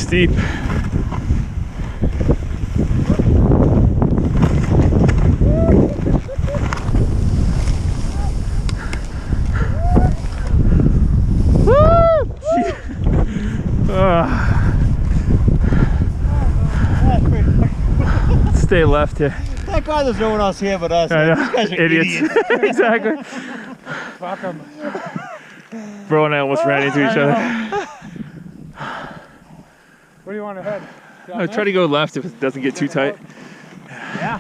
steep. Stay left here. Thank God there's no one else here but us. I know. These guys are idiots. Exactly. Fuck them. Bro and I almost ran into each other. Where do you want to head? I'll try to go left if it doesn't get too tight. Yeah.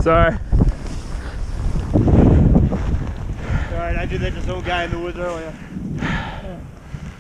Sorry. Alright, I did that to some guy in the woods earlier.